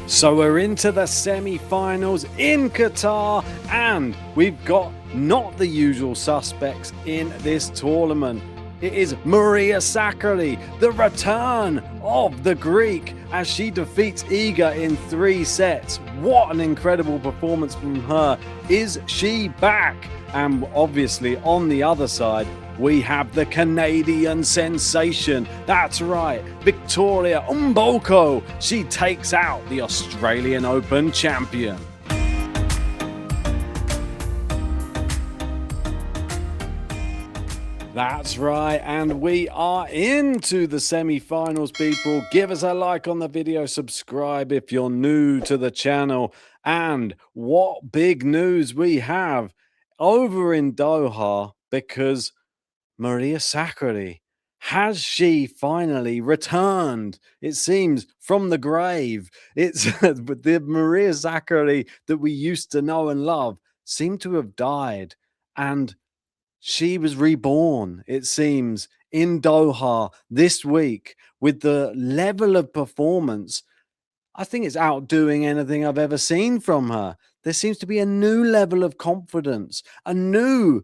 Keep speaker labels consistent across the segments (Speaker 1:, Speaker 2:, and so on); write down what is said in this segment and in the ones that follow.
Speaker 1: So we're into the semi-finals in Qatar, and we've got not the usual suspects in this tournament. It is Maria Sakkari, the return of the Greek, as she defeats Iga in 3 sets. What an incredible performance from her. Is she back? And obviously on the other side, we have the Canadian sensation. That's right, Victoria Mboko. She takes out the Australian Open champion. That's right, and we are into the semi-finals, people. Give us a like on the video, subscribe if you're new to the channel. And what big news we have over in Doha, because Maria Sakkari, has she finally returned? It seems from the grave. It's the Maria Sakkari that we used to know and love seemed to have died, and she was reborn, it seems, in Doha this week with the level of performance. I think it's outdoing anything I've ever seen from her. There seems to be a new level of confidence, a new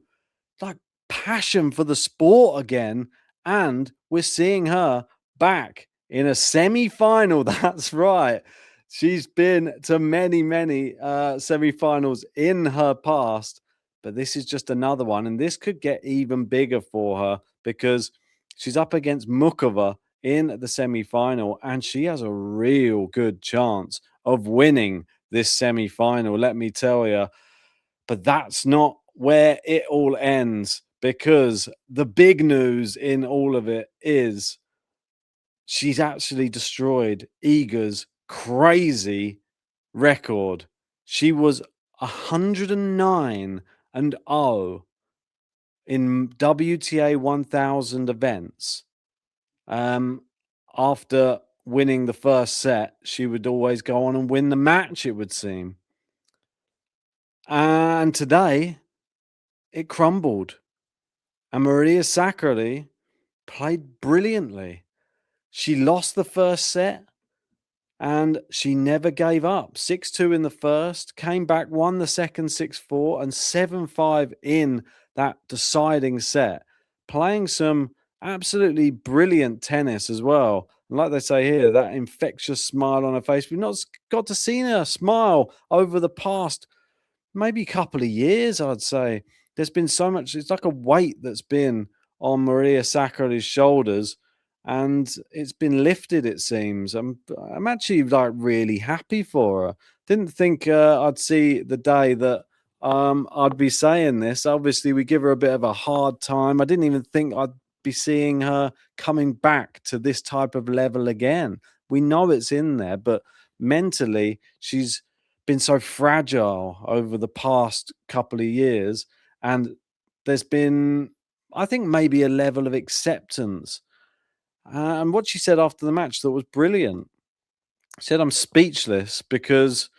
Speaker 1: like passion for the sport again, and we're seeing her back in a semi-final. That's right. She's been to many semi-finals in her past, but this is just another one, and this could get even bigger for her because she's up against Muchova in the semi-final, and she has a real good chance of winning this semi-final, let me tell you. But that's not where it all ends, because the big news in all of it is she's actually destroyed Iga's crazy record. She was 109 and 0 in WTA 1000 events. After winning the first set, she would always go on and win the match, it would seem. And today, it crumbled. And Maria Sakkari played brilliantly. She lost the first set and she never gave up. 6-2 in the first, came back, won the second 6-4 and 7-5 in that deciding set. Playing some absolutely brilliant tennis as well. And like they say here, that infectious smile on her face. We've not got to see her smile over the past maybe couple of years, I'd say. There's been so much, it's like a weight that's been on Maria Sakkari's shoulders, and it's been lifted, it seems. I'm actually like really happy for her. Didn't think I'd see the day that I'd be saying this. Obviously, we give her a bit of a hard time. I didn't even think I'd be seeing her coming back to this type of level again. We know it's in there, but mentally, she's been so fragile over the past couple of years, and there's been, I think, maybe a level of acceptance. And what she said after the match that was brilliant. She said, "I'm speechless because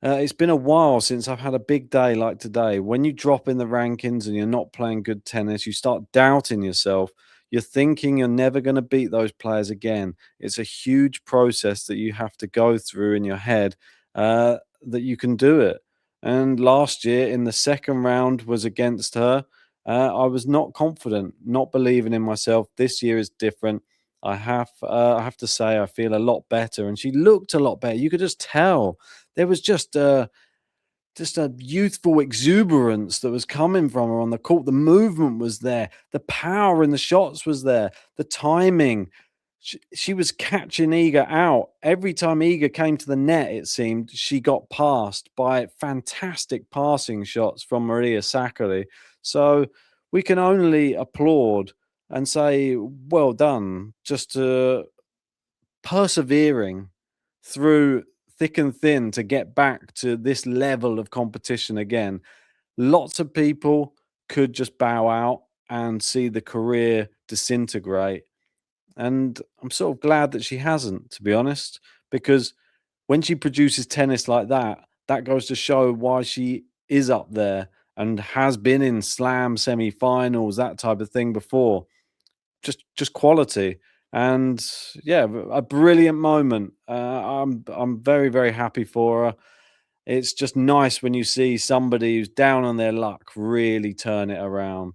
Speaker 1: it's been a while since I've had a big day like today. When you drop in the rankings and you're not playing good tennis, you start doubting yourself. You're thinking you're never going to beat those players again. It's a huge process that you have to go through in your head, that you can do it. And last year in the second round was against her. I was not confident, not believing in myself. This year is different. I have to say I feel a lot better." And she looked a lot better. You could just tell there was just a youthful exuberance that was coming from her on the court. The movement was there. The power in the shots was there. The timing. She was catching Iga out. Every time Iga came to the net, it seemed, she got passed by fantastic passing shots from Maria Sakkari. So we can only applaud and say, well done, just persevering through thick and thin to get back to this level of competition again. Lots of people could just bow out and see the career disintegrate. And I'm sort of glad that she hasn't, to be honest, because when she produces tennis like that, that goes to show why she is up there and has been in slam semi-finals, that type of thing before. Just quality. And yeah, a brilliant moment. I'm very, very happy for her. It's just nice when you see somebody who's down on their luck really turn it around.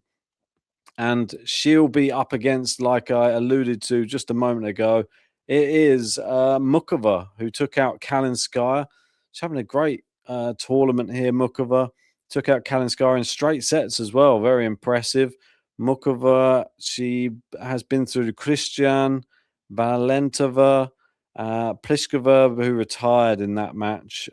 Speaker 1: And she'll be up against, like I alluded to just a moment ago, it is Muchova, who took out Kalinskaya. She's having a great tournament here. Muchova took out Kalinskaya in straight sets as well. Very impressive. Muchova, she has been through Christian, Valentova, Pliskova, who retired in that match.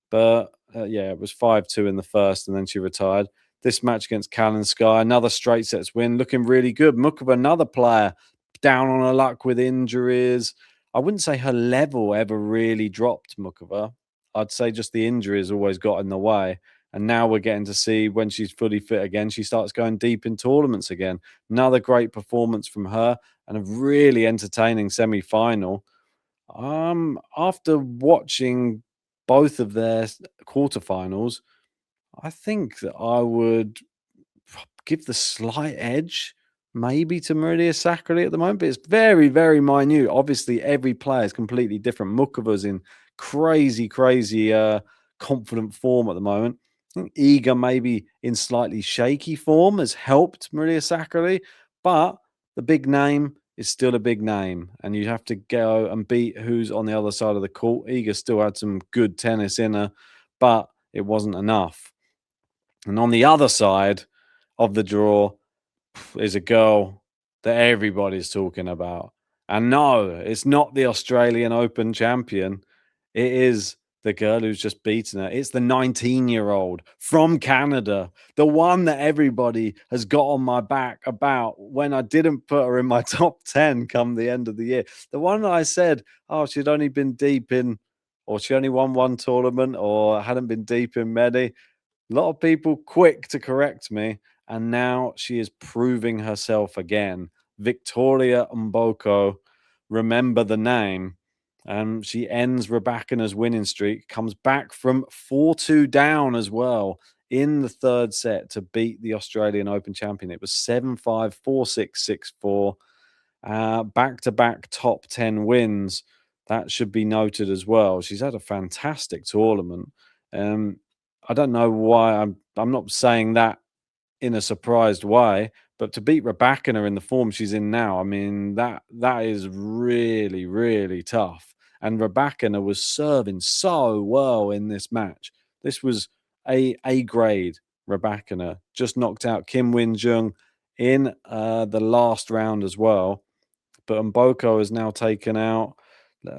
Speaker 1: But yeah, it was 5-2 in the first, and then she retired. This match against Kalinskaya, another straight sets win, looking really good. Muchova, another player down on her luck with injuries. I wouldn't say her level ever really dropped, Muchova. I'd say just the injuries always got in the way. And now we're getting to see when she's fully fit again, she starts going deep in tournaments again. Another great performance from her and a really entertaining semi-final. After watching both of their quarterfinals, I think that I would give the slight edge maybe to Maria Sakkari at the moment, but it's very, very minute. Obviously, every player is completely different. Mukova's in crazy, crazy confident form at the moment. I think Iga maybe in slightly shaky form has helped Maria Sakkari, but the big name is still a big name, and you have to go and beat who's on the other side of the court. Iga still had some good tennis in her, but it wasn't enough. And on the other side of the draw is a girl that everybody's talking about. And no, it's not the Australian Open champion. It is the girl who's just beaten her. It's the 19-year-old from Canada, the one that everybody has got on my back about when I didn't put her in my top 10 come the end of the year. The one that I said, oh, she'd only been deep in, or she only won one tournament, or hadn't been deep in many. A lot of people quick to correct me, and now she is proving herself again. Victoria Mboko, remember the name. She ends Rybakina's winning streak, comes back from 4-2 down as well in the third set to beat the Australian Open champion. It was 7-5, 4-6, 6-4. Back-to-back top 10 wins. That should be noted as well. She's had a fantastic tournament. I don't know why I'm not saying that in a surprised way, but to beat Rybakina in the form she's in now, I mean that is really, really tough. And Rybakina was serving so well in this match. This was a grade Rybakina. Just knocked out Kim Win-jung in the last round as well. But Mboko has now taken out.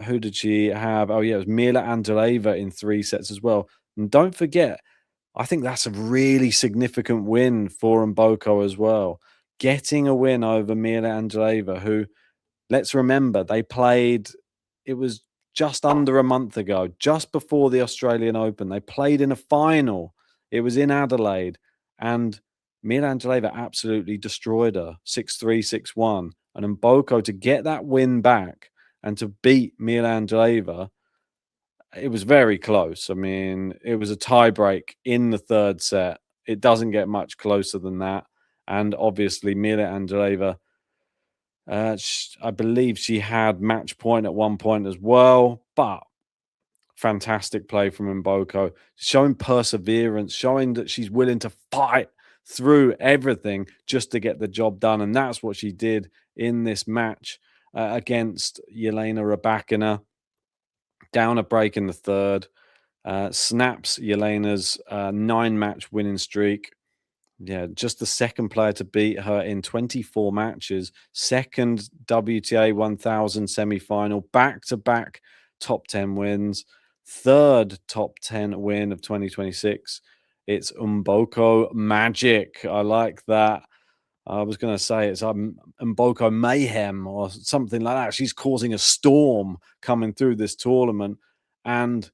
Speaker 1: Who did she have? Oh yeah, it was Mila Andreeva in 3 sets as well. And don't forget, I think that's a really significant win for Mboko as well. Getting a win over Mila Andreeva, who, let's remember, they played, it was just under a month ago, just before the Australian Open. They played in a final. It was in Adelaide. And Mila Andreeva absolutely destroyed her 6-3, 6-1. And Mboko to get that win back and to beat Mila Andreeva, it was very close. I mean, it was a tiebreak in the third set. It doesn't get much closer than that. And obviously, Mila Andreeva, I believe she had match point at one point as well. But fantastic play from Mboko, showing perseverance, showing that she's willing to fight through everything just to get the job done. And that's what she did in this match against Elena Rybakina. Down a break in the third. Snaps Yelena's 9-match winning streak. Yeah, just the second player to beat her in 24 matches. Second WTA 1000 semi-final. Back-to-back top 10 wins. Third top 10 win of 2026. It's Mboko magic. I like that. I was going to say it's Mboko mayhem or something like that. She's causing a storm coming through this tournament. And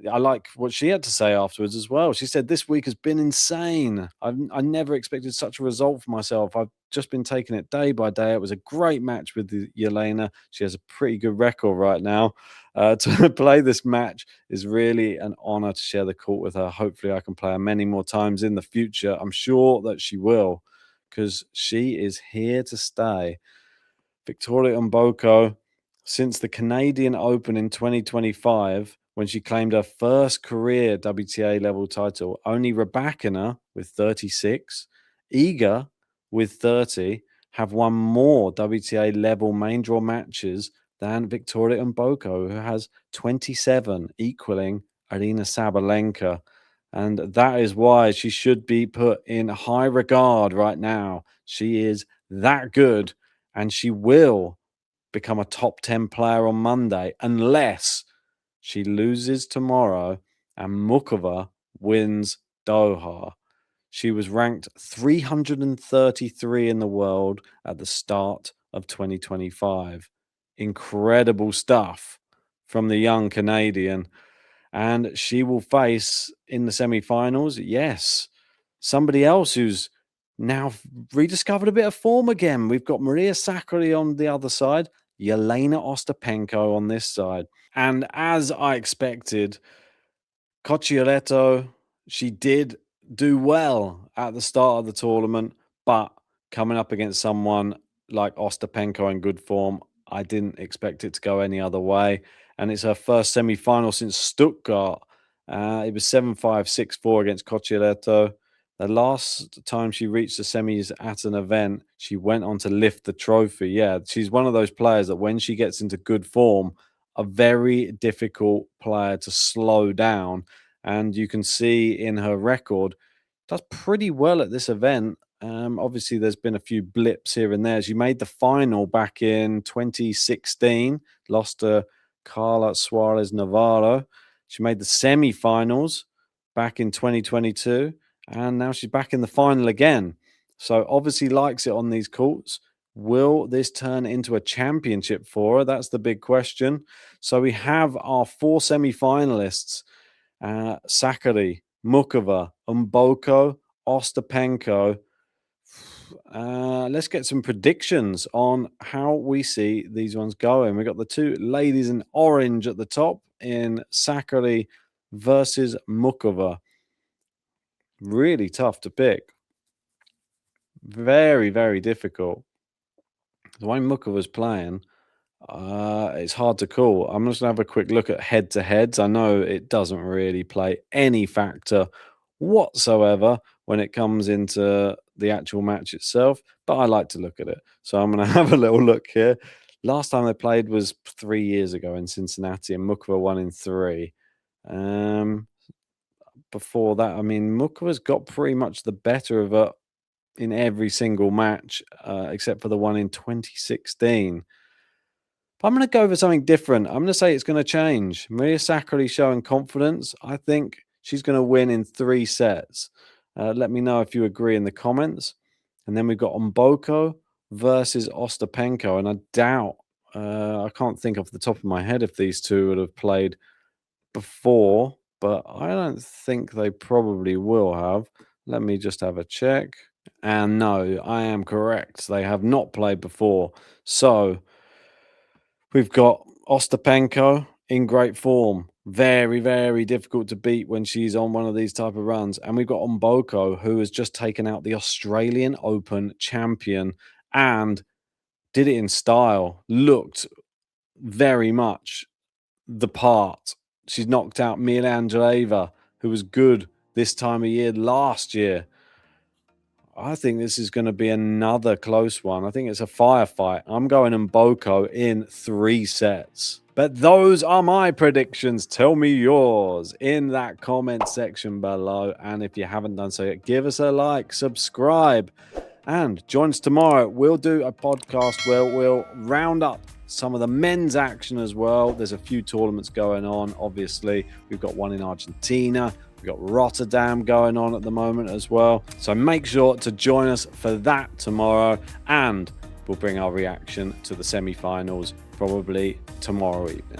Speaker 1: I like what she had to say afterwards as well. She said, "This week has been insane. I never expected such a result for myself. I've just been taking it day by day. It was a great match with Yelena. She has a pretty good record right now. To play this match is really an honor to share the court with her. Hopefully, I can play her many more times in the future. I'm sure that she will, because she is here to stay." Victoria Mboko, since the Canadian Open in 2025, when she claimed her first career WTA level title, only Rybakina with 36, Iga with 30 have won more WTA level main draw matches than Victoria Mboko, who has 27, equaling Arina Sabalenka. And that is why she should be put in high regard right now. She is that good, and she will become a top 10 player on Monday unless she loses tomorrow and Muchova wins Doha. She was ranked 333 in the world at the start of 2025. Incredible stuff from the young Canadian. And she will face in the semifinals, yes, somebody else who's now rediscovered a bit of form again. We've got Maria Sakkari on the other side, Elena Ostapenko on this side. And as I expected, Cocciaretto, she did do well at the start of the tournament, but coming up against someone like Ostapenko in good form, I didn't expect it to go any other way. And it's her first semi-final since Stuttgart. It was 7-5, 6-4 against Cocciaretto. The last time she reached the semis at an event, she went on to lift the trophy. Yeah, she's one of those players that when she gets into good form, a very difficult player to slow down. And you can see in her record, does pretty well at this event. Obviously, there's been a few blips here and there. She made the final back in 2016, lost to Carla Suarez Navarro. She made the semi-finals back in 2022, and now she's back in the final again. So obviously likes it on these courts. Will this turn into a championship for her? That's the big question. So we have our 4 semi-finalists, Sakkari, Muchova, Mboko, Ostapenko. Let's get some predictions on how we see these ones going. We've got the 2 ladies in orange at the top in Sakkari versus Muchova. Really tough to pick. Very, very difficult. The way Muchova's playing, it's hard to call. I'm just going to have a quick look at head-to-heads. I know it doesn't really play any factor whatsoever when it comes into the actual match itself, but I like to look at it. So I'm going to have a little look here. Last time they played was 3 years ago in Cincinnati, and Muchova won in 3. Before that, I mean, Muchova's got pretty much the better of her in every single match, except for the one in 2016. But I'm going to go for something different. I'm going to say it's going to change. Maria Sakkari showing confidence. I think she's going to win in 3 sets. Let me know if you agree in the comments. And then we've got Mboko versus Ostapenko. And I doubt, I can't think off the top of my head if these two would have played before, but I don't think they probably will have. Let me just have a check. And no, I am correct. They have not played before. So we've got Ostapenko in great form. Very, very difficult to beat when she's on one of these type of runs. And we've got Mboko, who has just taken out the Australian Open champion and did it in style. Looked very much the part. She's knocked out Mila Andreeva, who was good this time of year last year. I think this is going to be another close one. I think it's a firefight. I'm going Mboko in 3 sets. But those are my predictions. Tell me yours in that comment section below. And if you haven't done so yet, give us a like, subscribe, and join us tomorrow. We'll do a podcast where we'll round up some of the men's action as well. There's a few tournaments going on, obviously. We've got one in Argentina. We've got Rotterdam going on at the moment as well. So make sure to join us for that tomorrow. And we'll bring our reaction to the semi-finals probably tomorrow evening.